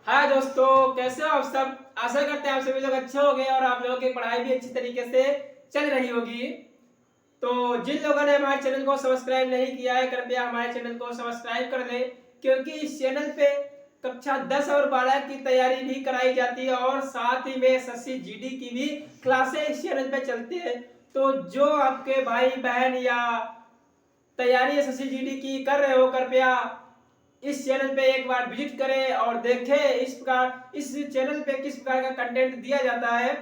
हाय दोस्तों, कैसे हो आप सब। आशा करते हैं आप सभी लोग अच्छे होंगे और आप लोगों की पढ़ाई भी अच्छी तरीके से चल रही होगी। तो जिन लोगों ने हमारे चैनल को सब्सक्राइब नहीं किया है, कृपया हमारे चैनल को सब्सक्राइब कर लें, क्योंकि इस चैनल पे कक्षा 10 और 12 की तैयारी भी कराई जाती है और साथ ही में एसएससी जीडी की भी क्लासें इस चैनल पे चलती है। तो जो आपके भाई बहन या तैयारी एसएससी जीडी की कर रहे हो, कृपया इस चैनल पे एक बार विजिट करें और देखें इस चैनल पे किस प्रकार का कंटेंट दिया जाता है।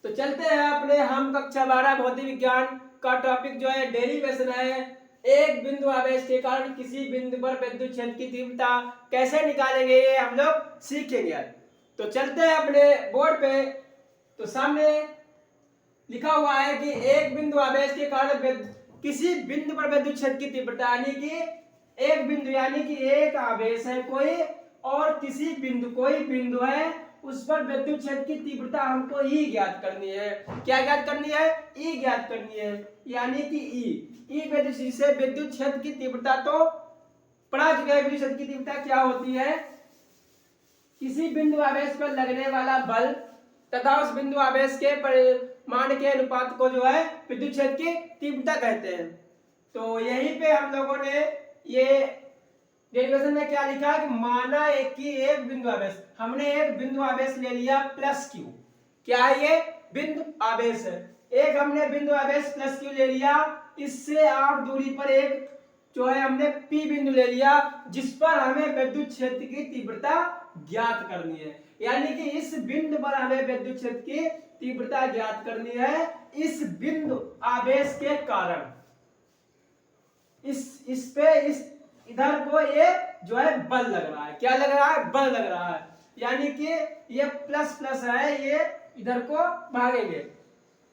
तो चलते हैं अपने हम कक्षा 12 भौतिक विज्ञान का टॉपिक जो है डेरिवेशन है। एक बिंदु आवेश के कारण किसी बिंदु पर विद्युत क्षेत्र की तीव्रता कैसे निकालेंगे, ये हम लोग सीखेंगे। तो चलते हैं अपने बोर्ड पे। तो सामने लिखा हुआ है कि एक बिंदु आवेश के कारण किसी बिंदु पर विद्युत क्षेत्र की तीव्रता, यानी कि एक बिंदु यानी कि एक आवेश है कोई और किसी बिंदु कोई बिंदु है, उस पर विद्युत क्षेत्र की तीव्रता हमको ई ज्ञात करनी है। क्या ज्ञात करनी है? ई ज्ञात करनी है, यानी कि ई विद्युत से विद्युत क्षेत्र की तीव्रता तो पढ़ा चुके हैं। विद्युत क्षेत्र की तीव्रता क्या होती है? किसी बिंदु आवेश पर लगने वाला बल तथा उस बिंदु आवेश के परिमाण के अनुपात को जो है विद्युत क्षेत्र की तीव्रता कहते हैं। तो यहीं पे हम लोगों ने ये डेरिवेशन में क्या लिखा है कि माना एक की एक बिंदु आवेश, हमने एक बिंदु आवेश ले लिया प्लस क्यू। क्या है ये? बिंदु आवेश है। एक हमने बिंदु आवेश प्लस क्यू ले लिया, इससे आर दूरी पर एक जो है हमने पी बिंदु ले लिया, जिस पर हमें विद्युत क्षेत्र की तीव्रता ज्ञात करनी है। यानी कि इस बिंदु पर हमें विद्युत क्षेत्र की तीव्रता ज्ञात करनी है इस बिंदु आवेश के कारण। इस पे इधर को ये जो है बल लग रहा है। क्या लग रहा है? बल लग रहा है, यानी कि ये प्लस प्लस है, ये इधर को भागेंगे।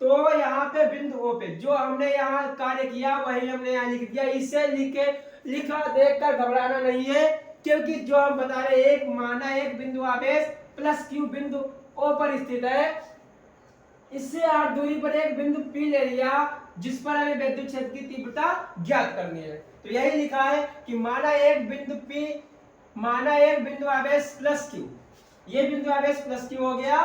तो यहाँ पे बिंदु ओ पे जो हमने यहाँ कार्य किया वही हमने यहाँ लिख दिया। इसे लिखा देखकर घबराना नहीं है, क्योंकि जो हम बता रहे एक माना एक बिंदु आवेश प्लस क्यू बिंदु ओ पर स्थित है, इससे आर दूरी पर एक बिंदु पी ले लिया, जिस पर हमें विद्युत क्षेत्र की तीव्रता ज्ञात करनी है। तो यही लिखा है कि माना एक बिंदु पी, माना एक बिंदु आवेश प्लस क्यू, ये बिंदु आवेश प्लस क्यू हो गया,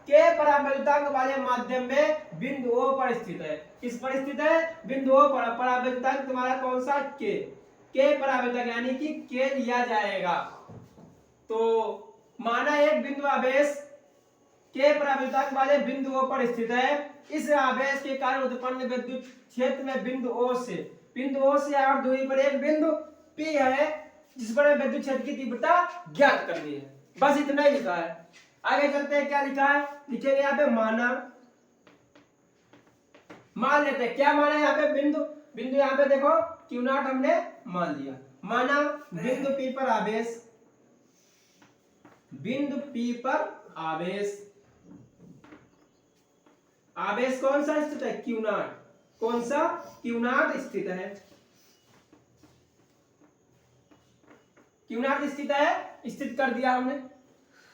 के परावैद्युतांक वाले माध्यम में बिंदु ओ पर स्थित है। किस पर स्थित है? बिंदु ओ पर। परावैद्युतांक तुम्हारा कौन सा? के परावैद्युतांक, यानी कि के लिया जाएगा। तो माना एक बिंदु आवेश के परावैद्युतांक वाले बिंदु ओ पर स्थित है, इस आवेश के कारण उत्पन्न विद्युत क्षेत्र में बिंदु ओ से आर दूरी पर एक बिंदु पी है, जिस पर विद्युत क्षेत्र की तीव्रता ज्ञात करनी है। बस इतना ही लिखा है। आगे चलते हैं, क्या लिखा है? लिखेंगे यहाँ पे माना, मान लेते हैं। क्या माना यहाँ पे? बिंदु यहाँ पे देखो क्यू नॉट हमने मान लिया। माना बिंदु पी पर आवेश, बिंदु पी पर आवेश कौन सा स्थित है? Q not. कौन सा? क्यू नॉट स्थित है। क्यू नॉट स्थित है, स्थित कर दिया हमने।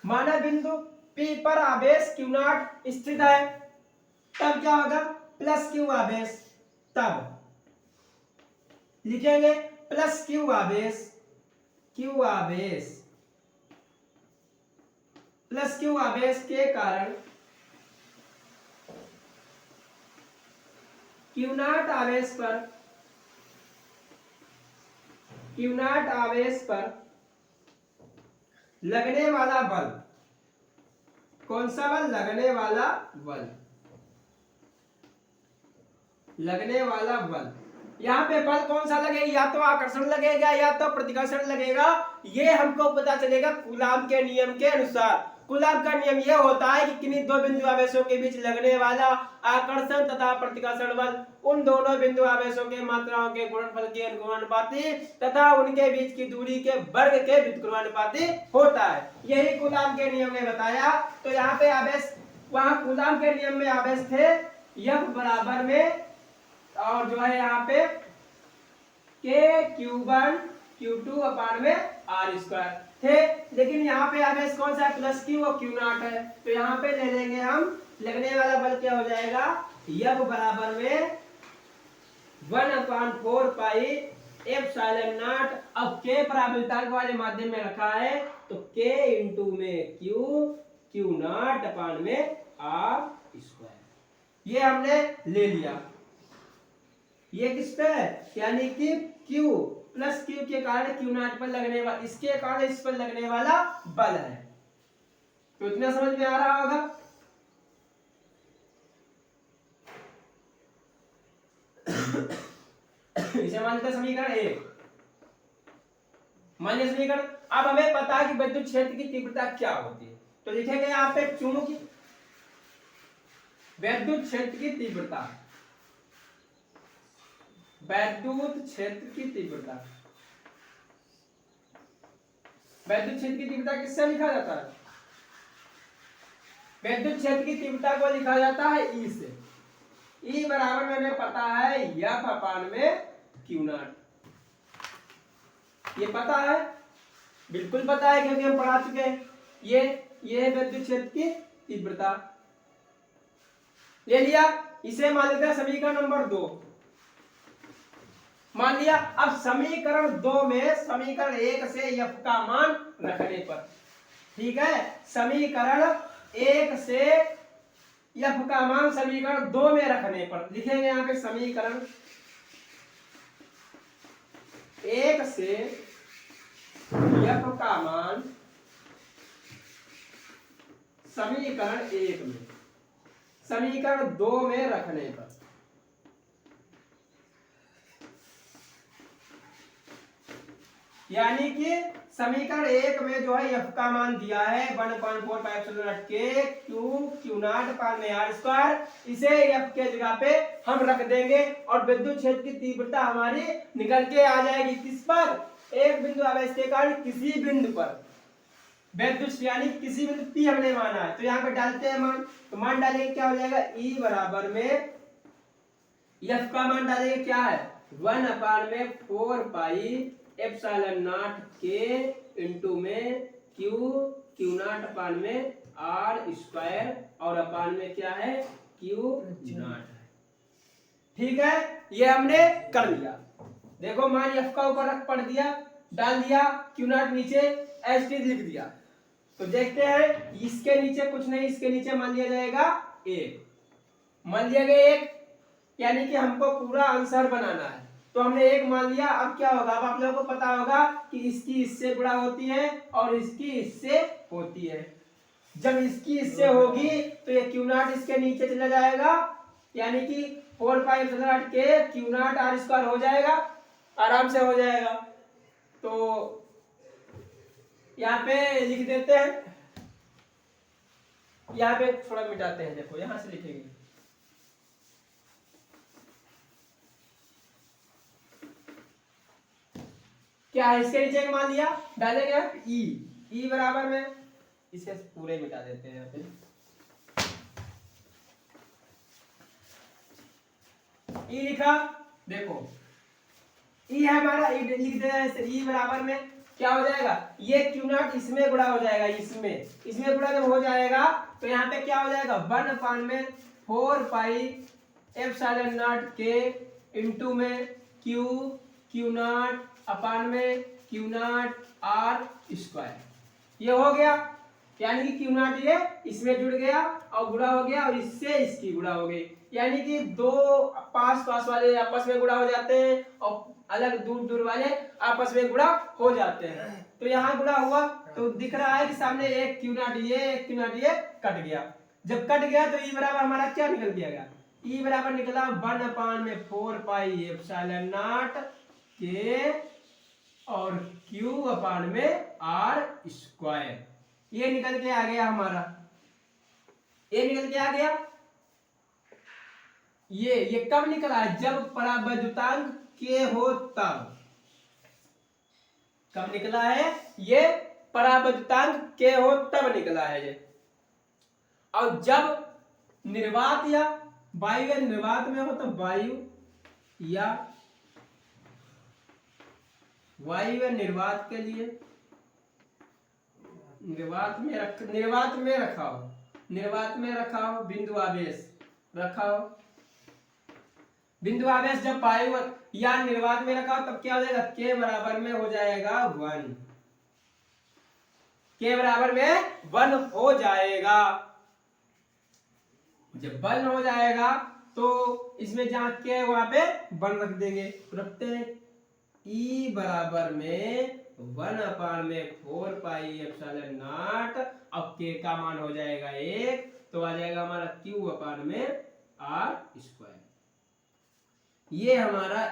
माना बिंदु पी पर आवेश क्यू नॉट स्थित है, तब क्या होगा? प्लस क्यू आवेश। तब लिखेंगे प्लस क्यू आवेश, प्लस क्यू आवेश के कारण क्यू नॉट आवेश पर लगने वाला बल। कौन सा बल? लगने वाला बल। यहाँ पे बल कौन सा लगेगा? या तो आकर्षण लगेगा या तो प्रतिकर्षण लगेगा। ये हमको पता चलेगा कूलाम के नियम के अनुसार। कूलाम का नियम यह होता है कि किन्हीं दो बिंदु आवेशों के बीच लगने वाला आकर्षण तथा प्रतिकर्षण बल उन दोनों बिंदु आवेशों के मात्राओं के गुणनफल के अनुपाती तथा उनके बीच की दूरी के वर्ग के व्युत्क्रमानुपाती होता है। यही कूलाम के नियम ने बताया। तो यहाँ पे आवेश, वहां कूलाम के नियम में आवेश थे F बराबर में, और जो है यहाँ पे के Q1 Q2 अपान में R स्क्वायर थे। लेकिन यहाँ पे आवेश कौन सा है? प्लस क्यू और क्यू नॉट है। तो यहाँ पे ले लेंगे हम, लगने वाला बल क्या हो जाएगा? F बराबर में 1/4 पाई एप्सिलॉन नॉट। अब के परावर्तक वाले माध्यम में रखा है तो के इंटू में क्यू नॉट अपान में आर स्क्वायर। ये हमने ले लिया। ये किस पे है, यानी कि Q प्लस Q के कारण Q नॉट पर लगने वाला, इसके कारण इस पर लगने वाला बल है। तो इतना समझ में आ रहा होगा। इसे मानते समीकरण 1। मान्य समीकरण। अब हमें पता है कि विद्युत क्षेत्र की तीव्रता क्या होती है, तो लिखेंगे यहाँ पे चुंबकीय विद्युत क्षेत्र की तीव्रता, विद्युत क्षेत्र की तीव्रता। विद्युत क्षेत्र की तीव्रता किससे लिखा जाता है, विद्युत क्षेत्र की तीव्रता को लिखा जाता है ई से। ई बराबर में हमें पता है एफ अपान में क्यू नॉट। ये पता है, बिल्कुल पता है क्योंकि हम पढ़ा चुके हैं। ये है विद्युत क्षेत्र की तीव्रता। ले लिया। इसे मान लेते हैं समीकरण नंबर 2। मान लिया। अब समीकरण 2 में समीकरण 1 से एफ का मान रखने पर, ठीक है, समीकरण 1 से एफ का मान समीकरण 2 में रखने पर लिखेंगे यहाँ पे समीकरण 1 से एफ का मान समीकरण 1 में, समीकरण 2 में रखने पर, यानी कि समीकरण 1 में जो है एफ का मान दिया है 1.45 के क्यू नॉट अपान में आर स्क्वायर। इसे एफ के जगह पे हम रख देंगे और विद्युत क्षेत्र की तीव्रता हमारी निकल के आ जाएगी किस पर, एक बिंदु आवेश के कारण किसी बिंदु पर विद्युत, यानी किसी बिंदु पी हमने माना है। तो यहाँ पे डालते हैं मान, तो मान डालेंगे क्या हो जाएगा, ई बराबर में एफ का मान डालेंगे क्या है 1 अपान में 4 पाई एप्सिलॉन नॉट के इंटू में क्यू नॉट अपान में आर स्क्वायर और अपान में क्या है क्यू नॉट। ठीक है, ये हमने कर लिया। देखो मान एफ का ऊपर रख पढ़ दिया, डाल दिया, क्यू नॉट नीचे एच टी लिख दिया। तो देखते हैं इसके नीचे कुछ नहीं, इसके नीचे मान लिया जाएगा 1, मान लिया गया 1, यानी कि हमको पूरा आंसर बनाना है। तो हमने 1 मान लिया। अब क्या होगा, अब आप लोगों को पता होगा कि इसकी इससे गुणा होती है और इसकी इससे होती है। जब इसकी इससे होगी तो ये क्यू नॉट इसके नीचे चला जाएगा, यानी कि 4 पाई एप्सिलॉन नॉट के क्यू नॉट आर स्क्वायर हो जाएगा, आराम से हो जाएगा। तो यहाँ पे लिख देते हैं, यहाँ पे थोड़ा मिटाते हैं, देखो यहां से लिखेंगे क्या है, इसके नीचे मान लिया, डालेंगे ई बराबर में, इसे पूरे मिटा देते हैं यहाँ पे, ई लिखा। देखो ई है हमारा, ई लिख दे रहे हैं, ई बराबर में क्या हो जाएगा, ये क्यू नॉट इसमें गुणा हो जाएगा, इसमें गुणा जब हो जाएगा तो यहाँ पे क्या हो जाएगा 1 अपान में 4 पाई एप्सिलॉन नॉट के इंटू में क्यू नॉट अपान में क्यू नॉट आर स्क्वायर। ये हो गया, यानी कि क्यू नॉट ये इसमें जुड़ गया और गुणा हो गया और इससे इसकी गुणा हो गई, यानी कि दो पास वाले आपस में गुणा हो जाते हैं और अलग दूर वाले आपस में गुणा हो जाते हैं। तो यहाँ गुणा हुआ तो दिख रहा है कि सामने एक क्यू नॉट ये कट गया। जब कट गया तो ई बराबर हमारा क्या निकल गया, ई बराबर निकला 1 अपान में 4 पाई एप्सिलॉन नॉट के और क्यू अपान में आर स्क्वायर। ये निकल के आ गया हमारा, ये निकल के आ गया। ये कब निकला है, जब परावैद्युतांक के हो तब। कब निकला है ये, परावैद्युतांक के हो तब निकला है ये। और जब निर्वात या वायु या निर्वात में हो तो वायु या निर्वात के लिए निर्वात में रखा हो बिंदु आवेश रखा हो, बिंदु आवेश जब पाए या निर्वात में रखा तब क्या हो जाएगा, के बराबर में हो जाएगा 1, के बराबर में 1 हो जाएगा। जब 1 हो जाएगा तो इसमें जहां के है वहां पे 1 रख देंगे, रखते हैं। ई बराबर में 1/4 पाई एप्सिलॉन नॉट। अब के का मान हो जाएगा 1, तो आ जाएगा हमारा Q/r²। ये हमारा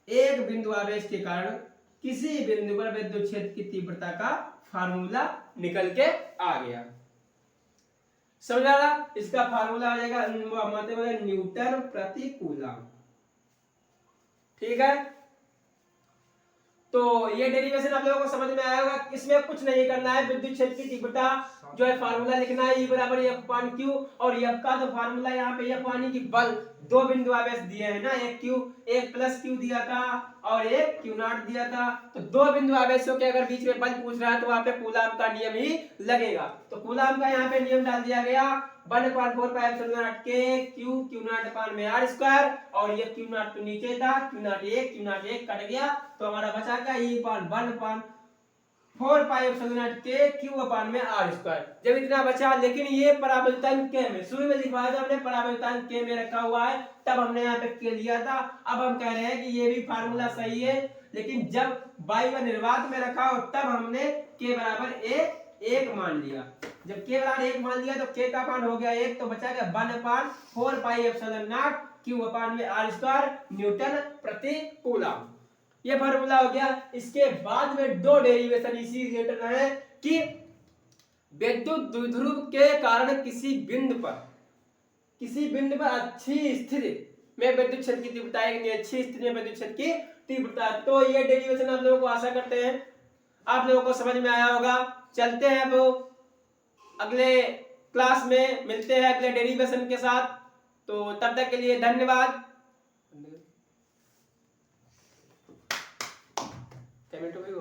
एक बिंदु आवेश के कारण किसी बिंदु पर विद्युत क्षेत्र की तीव्रता का फार्मूला निकल के आ गया। समझा ना? इसका फार्मूला आ जाएगा न्यूटन प्रति कूलम। ठीक है, तो ये डेरिवेशन आप लोगों को समझ में आया होगा। इसमें कुछ नहीं करना है, विद्युत क्षेत्र की तीव्रता जो है फार्मूला लिखना है, E बराबर F/Q। और F का तो फार्मूला यहाँ पे F यानी कि बल, दो बिंदु आवेश दिए हैं ना, एक प्लस Q दिया था और एक Q0 दिया था। तो दो बिंदु आवेशों के अगर बीच में बल पूछ रहा है तो वहां पे कूलाम का नियम ही लगेगा। तो कूलाम का यहाँ पे नियम डाल दिया गया, 1/4 पाई एप्सिलॉन नॉट के Q0/r²। और ये Q0 तो नीचे था, Q0 1 कट गया, तो हमारा बचा क्या, E/1/4 पाई एप्सिलॉन नॉट के Q/r²। जब इतना बचा, लेकिन ये परावैद्युतांक के में शुरू में लिखवाया था हमने, परावैद्युतांक के में रखा हुआ है, तब हमने यहाँ पे के लिया था। अब हम कह रहे हैं कि ये भी फार्मूला सही है, लेकिन जब वायु व निर्वात में रखा हो तब हमने के बराबर 1 मान लिया। जब के बराबर 1 मान लिया तो के का मान हो गया 1, तो बचा गया 1/4 pi epsilon not Q/r² Newton प्रति कूलम। ये फार्मूला हो गया। इसके बाद में दो डेरिवेशन इसी रिलेटेड है कि विद्युत द्विध्रुव के कारण किसी बिंदु पर अच्छी स्थिति में विद्युत क्षेत्र की तीव्रता, एक अच्छी स्थिति में विद्युत क्षेत्र की तीव्रता। तो ये डेरिवेशन आप लोगों को आशा करते हैं आप लोगों को समझ में आया होगा। चलते हैं अब अगले क्लास में, मिलते हैं अगले डेरिवेशन के साथ। तो तब तक के लिए धन्यवाद। पेमेंट हो गई हो?